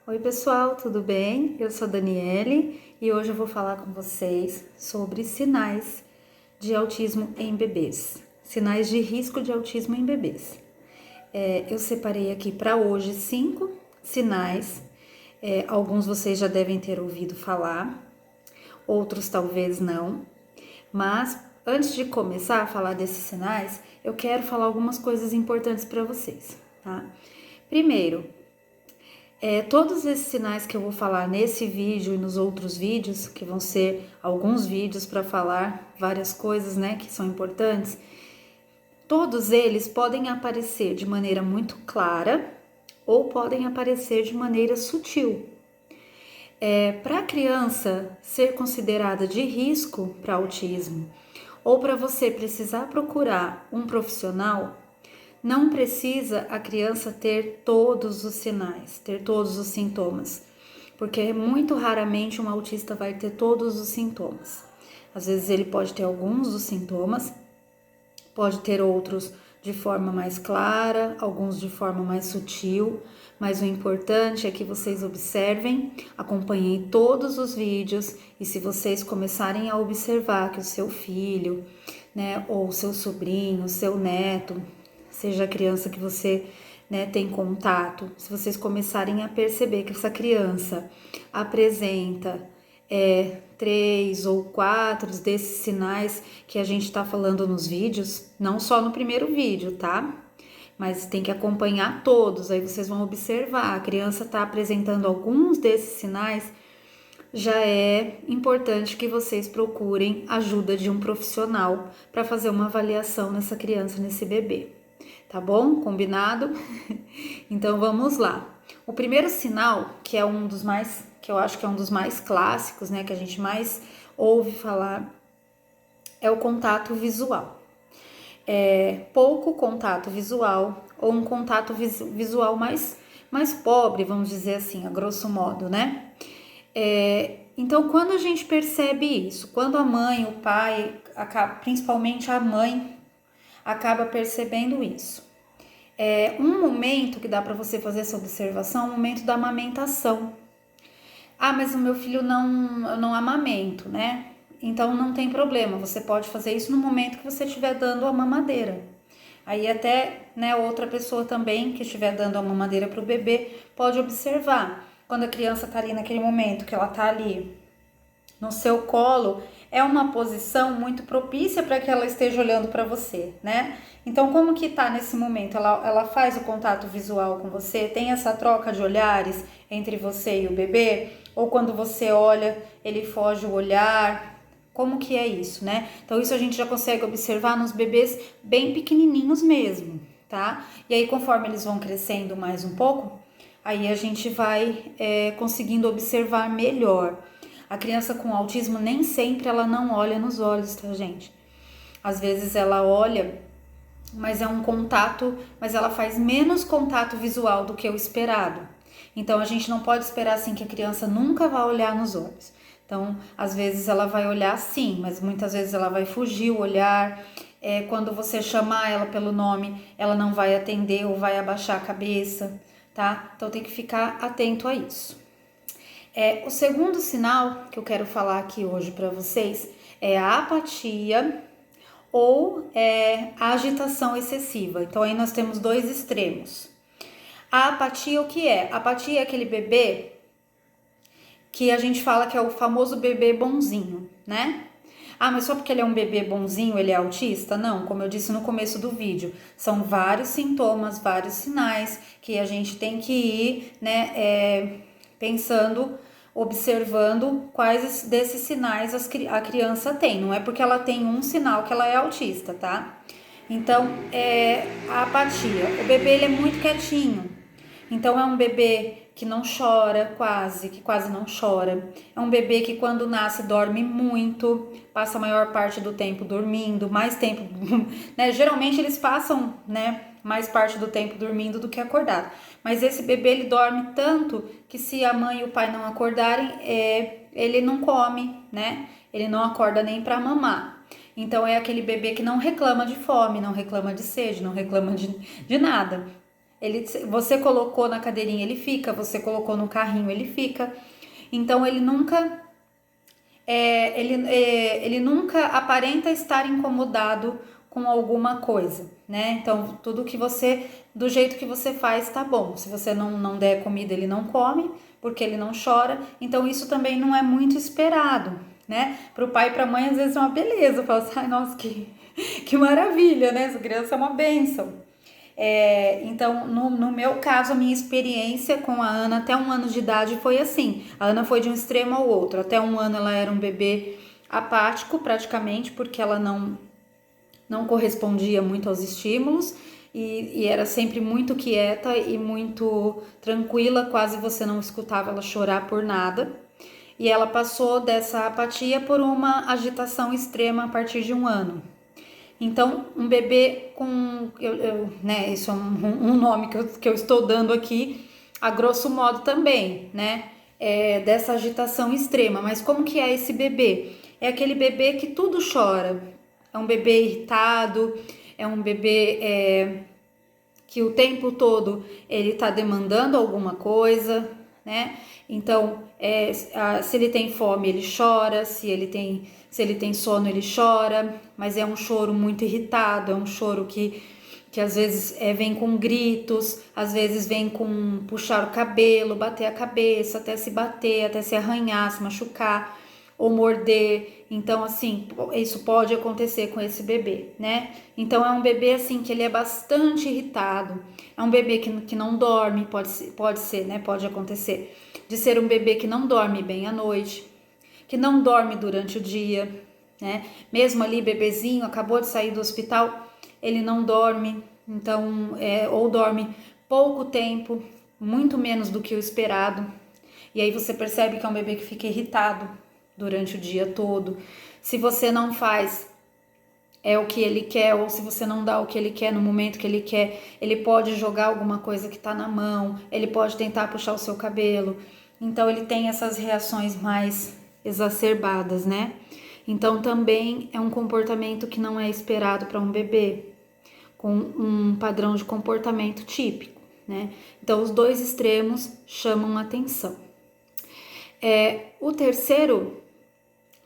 Oi pessoal, tudo bem? Eu sou a Daniele e hoje eu vou falar com vocês sobre sinais de autismo em bebês, sinais de risco de autismo em bebês. Eu separei aqui para hoje 5 sinais, alguns vocês já devem ter ouvido falar, outros talvez não, mas antes de começar a falar desses sinais, eu quero falar algumas coisas importantes para vocês, tá? Primeiro, todos esses sinais que eu vou falar nesse vídeo e nos outros vídeos, que vão ser alguns vídeos para falar várias coisas, né, que são importantes, todos eles podem aparecer de maneira muito clara ou podem aparecer de maneira sutil. Para a criança ser considerada de risco para autismo ou para você precisar procurar um profissional, não precisa a criança ter todos os sinais, ter todos os sintomas, porque muito raramente um autista vai ter todos os sintomas. Às vezes ele pode ter alguns dos sintomas, pode ter outros de forma mais clara, alguns de forma mais sutil, mas o importante é que vocês observem, acompanhem todos os vídeos e se vocês começarem a observar que o seu filho, né, ou seu sobrinho, seu neto, seja a criança que você, né, tem contato, se vocês começarem a perceber que essa criança apresenta 3 ou 4 desses sinais que a gente está falando nos vídeos, não só no primeiro vídeo, tá? Mas tem que acompanhar todos, aí vocês vão observar, a criança está apresentando alguns desses sinais, já é importante que vocês procurem ajuda de um profissional para fazer uma avaliação nessa criança, nesse bebê. Tá bom? Combinado? Então vamos lá. O primeiro sinal, que é um dos mais, que eu acho que é um dos mais clássicos, né, que a gente mais ouve falar, é o contato visual. Pouco contato visual ou um contato visual mais pobre, vamos dizer assim, a grosso modo, né? Então, quando a gente percebe isso, quando a mãe, o pai, principalmente a mãe, acaba percebendo isso. Um momento que dá para você fazer essa observação é o momento da amamentação. Ah, mas o meu filho eu não amamento, né? Então não tem problema, você pode fazer isso no momento que você estiver dando a mamadeira. Aí até, né, outra pessoa também que estiver dando a mamadeira para o bebê pode observar. Quando a criança está ali naquele momento que ela está ali no seu colo, é uma posição muito propícia para que ela esteja olhando para você, né? Então, como que tá nesse momento? Ela faz o contato visual com você? Tem essa troca de olhares entre você e o bebê? Ou quando você olha, ele foge o olhar? Como que é isso, né? Então, isso a gente já consegue observar nos bebês bem pequenininhos mesmo, tá? E aí, conforme eles vão crescendo mais um pouco, aí a gente vai conseguindo observar melhor. A criança com autismo nem sempre ela não olha nos olhos, tá, gente? Às vezes ela olha, mas é um contato, mas ela faz menos contato visual do que o esperado. Então a gente não pode esperar assim que a criança nunca vai olhar nos olhos. Então, às vezes ela vai olhar sim, mas muitas vezes ela vai fugir o olhar. Quando você chamar ela pelo nome, ela não vai atender ou vai abaixar a cabeça, tá? Então tem que ficar atento a isso. O segundo sinal que eu quero falar aqui hoje para vocês é a apatia ou a agitação excessiva. Então aí nós temos dois extremos. A apatia, o que é? A apatia é aquele bebê que a gente fala que é o famoso bebê bonzinho, né? Ah, mas só porque ele é um bebê bonzinho, ele é autista? Não, como eu disse no começo do vídeo, são vários sintomas, vários sinais que a gente tem que ir, né, pensando, observando quais desses sinais a criança tem. Não é porque ela tem um sinal que ela é autista, tá? Então, a apatia. O bebê ele é muito quietinho. Então, é um bebê que não chora quase, que quase não chora. É um bebê que quando nasce dorme muito, passa a maior parte do tempo dormindo, mais tempo, né? Geralmente eles passam, né, mais parte do tempo dormindo do que acordado. Mas esse bebê ele dorme tanto que se a mãe e o pai não acordarem, ele não come, né? Ele não acorda nem para mamar. Então é aquele bebê que não reclama de fome, não reclama de sede, não reclama de nada. Você colocou na cadeirinha, ele fica, você colocou no carrinho, ele fica. Então ele nunca ele nunca aparenta estar incomodado com alguma coisa, né? Então, tudo que do jeito que você faz, tá bom. Se você não der comida, ele não come, porque ele não chora. Então, isso também não é muito esperado, né? Para o pai e para a mãe, às vezes é uma beleza. Fala assim, ai, nossa, que maravilha, né? Essa criança é uma bênção. Então, no meu caso, a minha experiência com a Ana até 1 ano de idade foi assim. A Ana foi de um extremo ao outro. Até 1 ano ela era um bebê apático, praticamente, porque ela não correspondia muito aos estímulos e era sempre muito quieta e muito tranquila, quase você não escutava ela chorar por nada. E ela passou dessa apatia por uma agitação extrema a partir de 1 ano. Então, um bebê com, né, isso é um nome que eu estou dando aqui, a grosso modo também, né, dessa agitação extrema. Mas como que é esse bebê? É aquele bebê que tudo chora, é um bebê irritado, é um bebê que o tempo todo ele tá demandando alguma coisa, né? Então, se ele tem fome, ele chora, se ele tem sono, ele chora, mas é um choro muito irritado, é um choro que às vezes vem com gritos, às vezes vem com puxar o cabelo, bater a cabeça, até se bater, até se arranhar, se machucar ou morder. Então, assim, isso pode acontecer com esse bebê, né? Então, é um bebê, assim, que ele é bastante irritado. É um bebê que não dorme, pode ser, né? Pode acontecer. De ser um bebê que não dorme bem à noite, que não dorme durante o dia, né? Mesmo ali, bebezinho, acabou de sair do hospital, ele não dorme. Então, ou dorme pouco tempo, muito menos do que o esperado. E aí você percebe que é um bebê que fica irritado durante o dia todo. Se você não faz o que ele quer, ou se você não dá o que ele quer no momento que ele quer, ele pode jogar alguma coisa que tá na mão, ele pode tentar puxar o seu cabelo. Então ele tem essas reações mais exacerbadas, né? Então também é um comportamento que não é esperado para um bebê com um padrão de comportamento típico, né? Então os dois extremos chamam atenção. O terceiro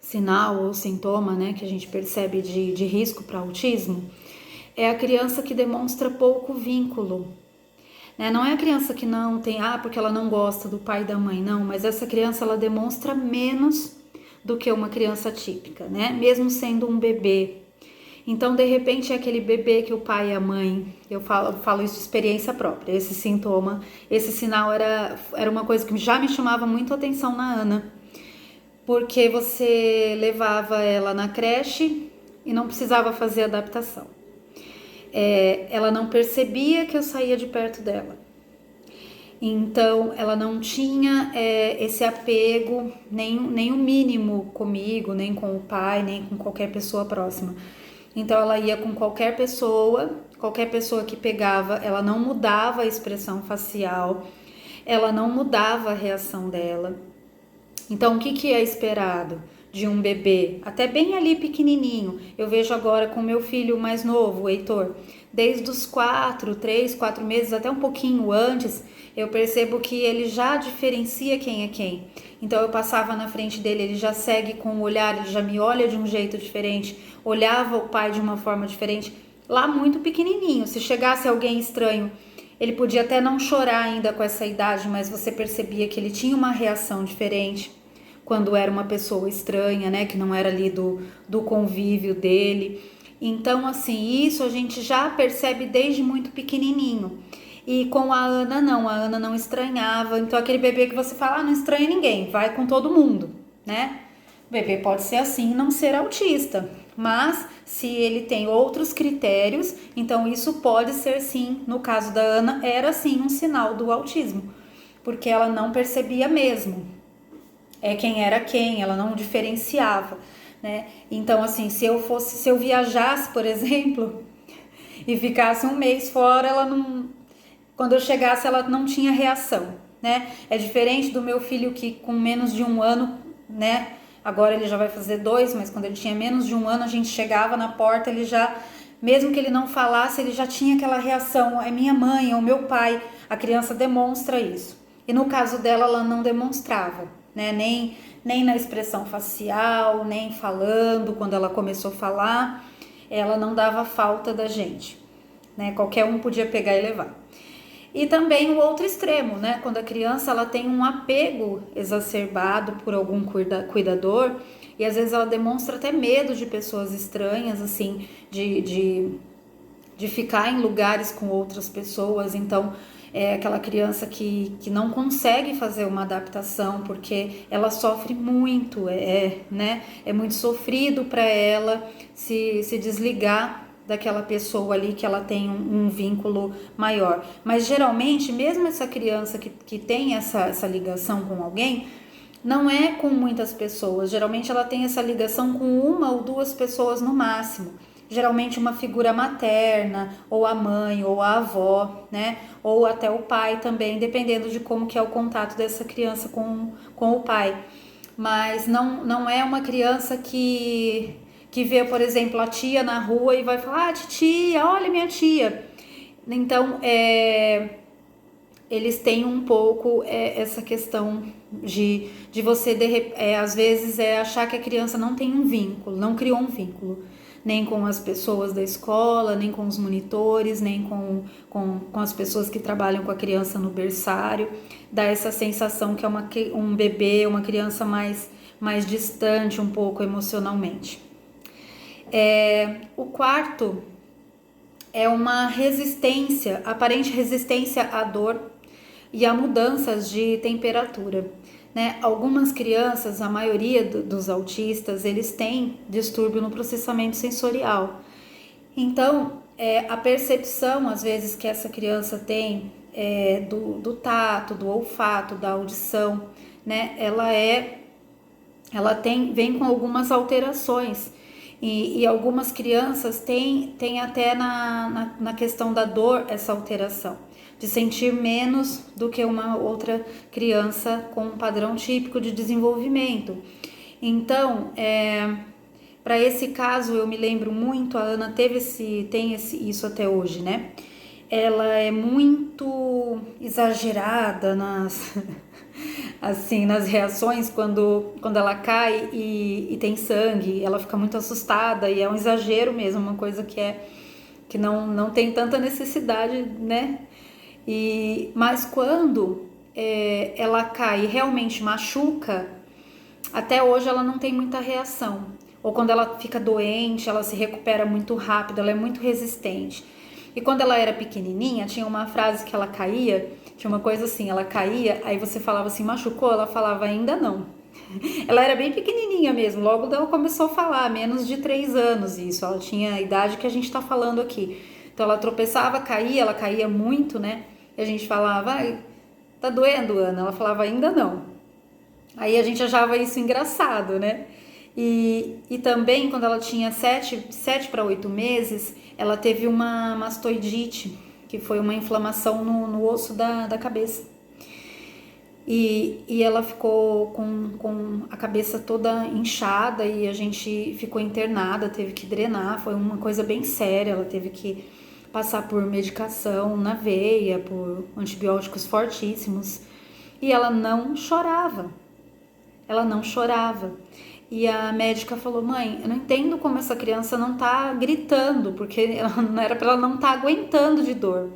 sinal ou sintoma, né, que a gente percebe de risco para autismo é a criança que demonstra pouco vínculo, né? Não é a criança que não tem, porque ela não gosta do pai e da mãe, não, mas essa criança ela demonstra menos do que uma criança típica, né? Mesmo sendo um bebê. Então, de repente, é aquele bebê que o pai e a mãe, eu falo isso de experiência própria, esse sintoma, esse sinal era uma coisa que já me chamava muito a atenção na Ana, porque você levava ela na creche e não precisava fazer adaptação. Ela não percebia que eu saía de perto dela. Então, ela não tinha esse apego, nem o mínimo comigo, nem com o pai, nem com qualquer pessoa próxima. Então, ela ia com qualquer pessoa que pegava, ela não mudava a expressão facial, ela não mudava a reação dela. Então, o que é esperado de um bebê? Até bem ali pequenininho. Eu vejo agora com meu filho mais novo, o Heitor. Desde os 3, 4 meses, até um pouquinho antes, eu percebo que ele já diferencia quem é quem. Então, eu passava na frente dele, ele já segue com o olhar, ele já me olha de um jeito diferente, olhava o pai de uma forma diferente. Lá muito pequenininho, se chegasse alguém estranho, ele podia até não chorar ainda com essa idade, mas você percebia que ele tinha uma reação diferente quando era uma pessoa estranha, né, que não era ali do convívio dele. Então, assim, isso a gente já percebe desde muito pequenininho. E com a Ana não estranhava. Então, aquele bebê que você fala, não estranha ninguém, vai com todo mundo, né? O bebê pode ser assim e não ser autista, mas se ele tem outros critérios, então isso pode ser sim, no caso da Ana, era sim um sinal do autismo, porque ela não percebia mesmo quem era quem, ela não diferenciava, né? Então, assim, se eu viajasse, por exemplo, e ficasse 1 mês fora, quando eu chegasse, ela não tinha reação, né? É diferente do meu filho que com menos de 1 ano, né? Agora ele já vai fazer 2, mas quando ele tinha menos de 1 ano, a gente chegava na porta, ele já mesmo que ele não falasse, ele já tinha aquela reação, é minha mãe, é o meu pai, a criança demonstra isso. E no caso dela, ela não demonstrava, né? Nem na expressão facial, nem falando, quando ela começou a falar, ela não dava falta da gente, né? Qualquer um podia pegar e levar. E também o outro extremo, né? Quando a criança ela tem um apego exacerbado por algum cuidador, e às vezes ela demonstra até medo de pessoas estranhas, assim, de ficar em lugares com outras pessoas. Então, é aquela criança que não consegue fazer uma adaptação porque ela sofre muito, né? É muito sofrido para ela se desligar daquela pessoa ali que ela tem um vínculo maior. Mas geralmente, mesmo essa criança que tem essa ligação com alguém, não é com muitas pessoas. Geralmente ela tem essa ligação com uma ou duas pessoas no máximo. Geralmente uma figura materna, ou a mãe, ou a avó, né? Ou até o pai também, dependendo de como que é o contato dessa criança com o pai. Mas não é uma criança que vê, por exemplo, a tia na rua e vai falar, titia, olha minha tia. Então, eles têm um pouco essa questão de você, às vezes, achar que a criança não tem um vínculo, não criou um vínculo, nem com as pessoas da escola, nem com os monitores, nem com as pessoas que trabalham com a criança no berçário. Dá essa sensação que é um bebê, uma criança mais distante um pouco emocionalmente. O quarto é uma resistência, aparente resistência à dor e a mudanças de temperatura, né? Algumas crianças, a maioria dos autistas, eles têm distúrbio no processamento sensorial. Então, a percepção, às vezes, que essa criança tem do tato, do olfato, da audição, né? Vem com algumas alterações. E algumas crianças têm até na questão da dor essa alteração, de sentir menos do que uma outra criança com um padrão típico de desenvolvimento. Então, para esse caso, eu me lembro muito, a Ana tem isso até hoje, né? Ela é muito exagerada nas reações quando ela cai e tem sangue, ela fica muito assustada e é um exagero mesmo, uma coisa que não tem tanta necessidade, né? Mas quando ela cai e realmente machuca, até hoje ela não tem muita reação. Ou quando ela fica doente, ela se recupera muito rápido, ela é muito resistente. E quando ela era pequenininha, tinha uma frase que ela caía, tinha uma coisa assim, ela caía, aí você falava assim, machucou? Ela falava, ainda não. Ela era bem pequenininha mesmo, logo ela começou a falar, menos de 3 anos isso, ela tinha a idade que a gente tá falando aqui. Então ela tropeçava, caía, ela caía muito, né? E a gente falava, tá doendo, Ana? Ela falava, ainda não. Aí a gente achava isso engraçado, né? E também quando ela tinha 7 para 8 meses, ela teve uma mastoidite, que foi uma inflamação no osso da cabeça. E ela ficou com a cabeça toda inchada e a gente ficou internada, teve que drenar, foi uma coisa bem séria, ela teve que passar por medicação na veia, por antibióticos fortíssimos. E ela não chorava. E a médica falou, mãe, eu não entendo como essa criança não tá gritando, porque não era para ela não tá aguentando de dor.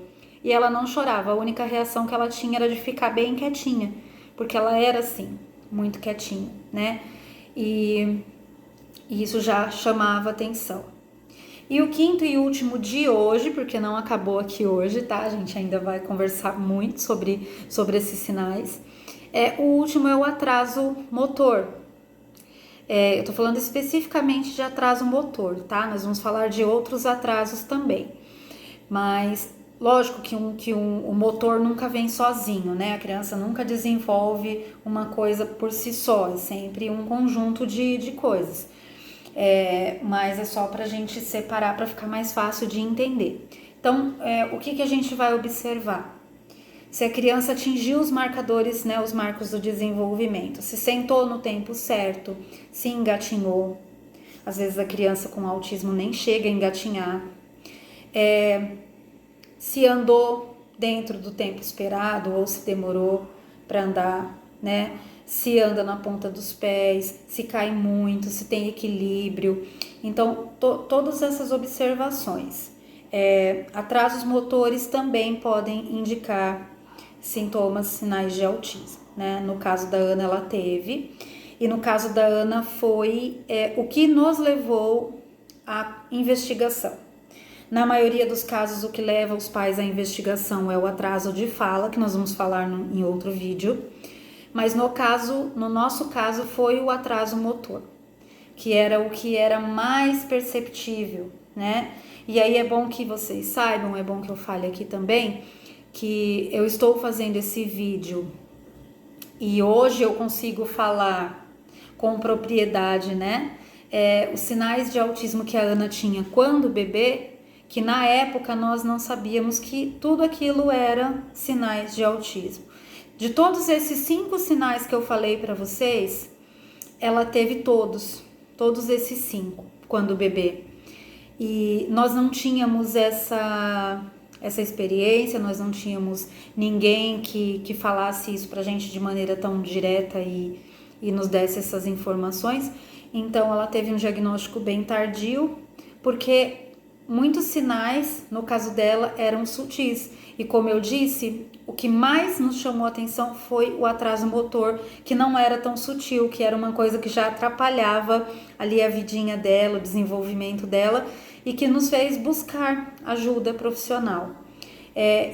E ela não chorava, a única reação que ela tinha era de ficar bem quietinha, porque ela era assim, muito quietinha, né? E isso já chamava atenção. E o quinto e último de hoje, porque não acabou aqui hoje, tá? A gente ainda vai conversar muito sobre esses sinais. O último é o atraso motor. Eu tô falando especificamente de atraso motor, tá? Nós vamos falar de outros atrasos também. Mas, lógico que o motor nunca vem sozinho, né? A criança nunca desenvolve uma coisa por si só, é sempre um conjunto de coisas. Mas é só pra gente separar, para ficar mais fácil de entender. Então, o que a gente vai observar? Se a criança atingiu os marcadores, né, os marcos do desenvolvimento, se sentou no tempo certo, se engatinhou. Às vezes a criança com autismo nem chega a engatinhar. se andou dentro do tempo esperado ou se demorou para andar, né? Se anda na ponta dos pés, se cai muito, se tem equilíbrio. Então, todas essas observações. Atrasos motores também podem indicar sintomas, sinais de autismo, né? No caso da Ana, ela teve. E no caso da Ana foi o que nos levou à investigação. Na maioria dos casos, o que leva os pais à investigação é o atraso de fala, que nós vamos falar em outro vídeo. Mas no nosso caso, foi o atraso motor, que era o que era mais perceptível, né? E aí é bom que vocês saibam, é bom que eu fale aqui também, que eu estou fazendo esse vídeo e hoje eu consigo falar com propriedade, né? Os sinais de autismo que a Ana tinha quando bebê, que na época nós não sabíamos que tudo aquilo era sinais de autismo. De todos esses 5 sinais que eu falei para vocês, ela teve todos esses 5 quando bebê. E nós não tínhamos essa experiência, nós não tínhamos ninguém que falasse isso pra gente de maneira tão direta e nos desse essas informações. Então ela teve um diagnóstico bem tardio, porque muitos sinais, no caso dela, eram sutis. E como eu disse, o que mais nos chamou a atenção foi o atraso motor, que não era tão sutil, que era uma coisa que já atrapalhava ali a vidinha dela, o desenvolvimento dela, e que nos fez buscar ajuda profissional.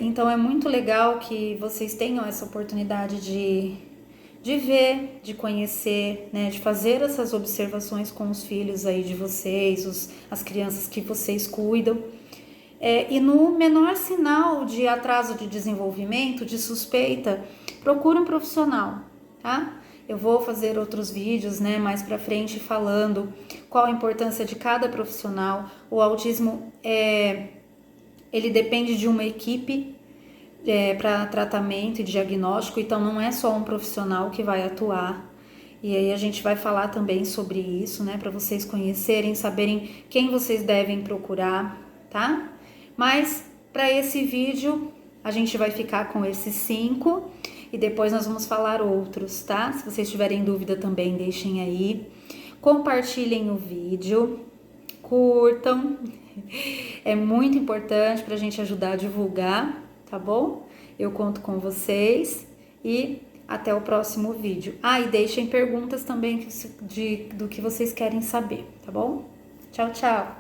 Então é muito legal que vocês tenham essa oportunidade de ver, de conhecer, né, de fazer essas observações com os filhos aí de vocês, as crianças que vocês cuidam. E no menor sinal de atraso de desenvolvimento, de suspeita, procure um profissional, tá? Eu vou fazer outros vídeos, né, mais pra frente falando qual a importância de cada profissional. O autismo, ele depende de uma equipe para tratamento e diagnóstico, então não é só um profissional que vai atuar. E aí a gente vai falar também sobre isso, né, para vocês conhecerem, saberem quem vocês devem procurar, tá? Mas para esse vídeo a gente vai ficar com esses 5 e depois nós vamos falar outros, tá? Se vocês tiverem dúvida também deixem aí, compartilhem o vídeo, curtam, é muito importante para a gente ajudar a divulgar, tá bom? Eu conto com vocês e até o próximo vídeo. E deixem perguntas também do que vocês querem saber, tá bom? Tchau, tchau!